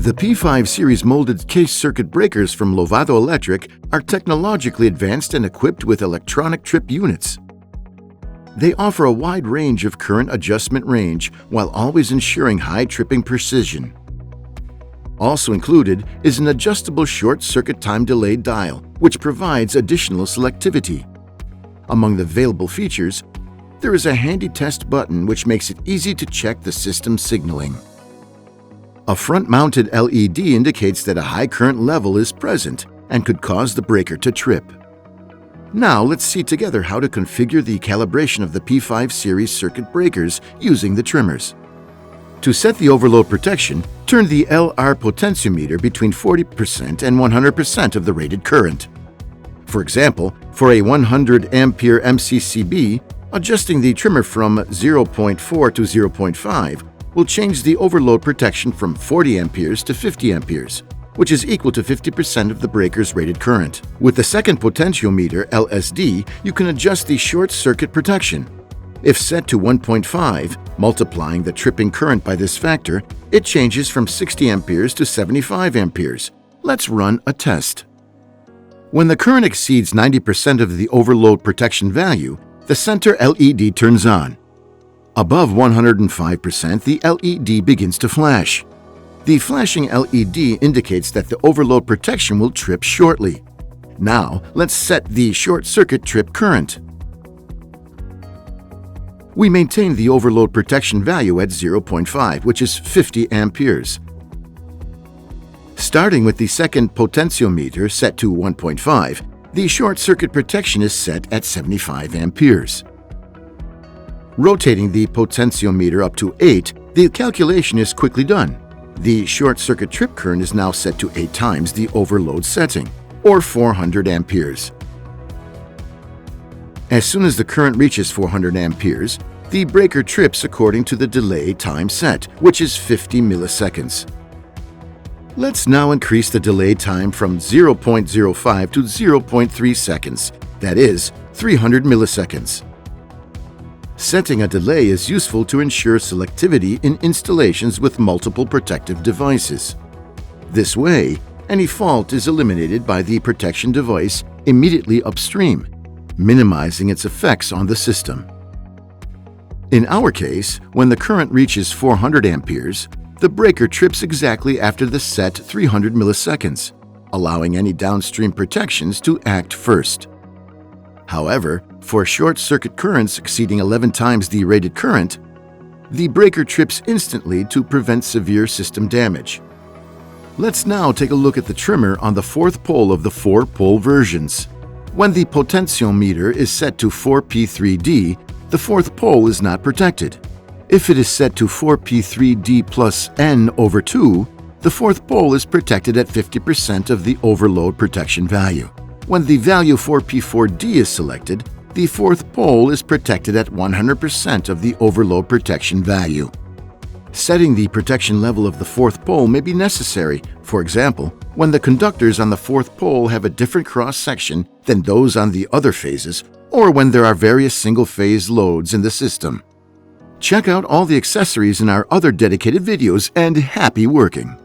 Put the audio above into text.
The P5 series molded case circuit breakers from LOVATO Electric are technologically advanced and equipped with electronic trip units. They offer a wide range of current adjustment range while always ensuring high tripping precision. Also included is an adjustable short circuit time delay dial, which provides additional selectivity. Among the available features, there is a handy test button which makes it easy to check the system signaling. A front-mounted LED indicates that a high current level is present and could cause the breaker to trip. Now let's see together how to configure the calibration of the P5 series circuit breakers using the trimmers. To set the overload protection, turn the LR potentiometer between 40% and 100% of the rated current. For example, for a 100 ampere MCCB, adjusting the trimmer from 0.4 to 0.5 will change the overload protection from 40 amperes to 50 amperes, which is equal to 50% of the breaker's rated current. With the second potentiometer, LSD, you can adjust the short circuit protection. If set to 1.5, multiplying the tripping current by this factor, it changes from 60 amperes to 75 amperes. Let's run a test. When the current exceeds 90% of the overload protection value, the center LED turns on. Above 105%, the LED begins to flash. The flashing LED indicates that the overload protection will trip shortly. Now, let's set the short circuit trip current. We maintain the overload protection value at 0.5, which is 50 amperes. Starting with the second potentiometer set to 1.5, the short circuit protection is set at 75 amperes. Rotating the potentiometer up to 8, the calculation is quickly done. The short circuit trip current is now set to 8 times the overload setting, or 400 amperes. As soon as the current reaches 400 amperes, the breaker trips according to the delay time set, which is 50 milliseconds. Let's now increase the delay time from 0.05 to 0.3 seconds, that is, 300 milliseconds. Setting a delay is useful to ensure selectivity in installations with multiple protective devices. This way, any fault is eliminated by the protection device immediately upstream, minimizing its effects on the system. In our case, when the current reaches 400 amperes, the breaker trips exactly after the set 300 milliseconds, allowing any downstream protections to act first. However, for short circuit currents exceeding 11 times the rated current, the breaker trips instantly to prevent severe system damage. Let's now take a look at the trimmer on the fourth pole of the 4-pole versions. When the potentiometer is set to 4P3D, the fourth pole is not protected. If it is set to 4P3D plus N over 2, the fourth pole is protected at 50% of the overload protection value. When the value 4P4D is selected, the fourth pole is protected at 100% of the overload protection value. Setting the protection level of the fourth pole may be necessary, for example, when the conductors on the fourth pole have a different cross-section than those on the other phases, or when there are various single-phase loads in the system. Check out all the accessories in our other dedicated videos, and happy working!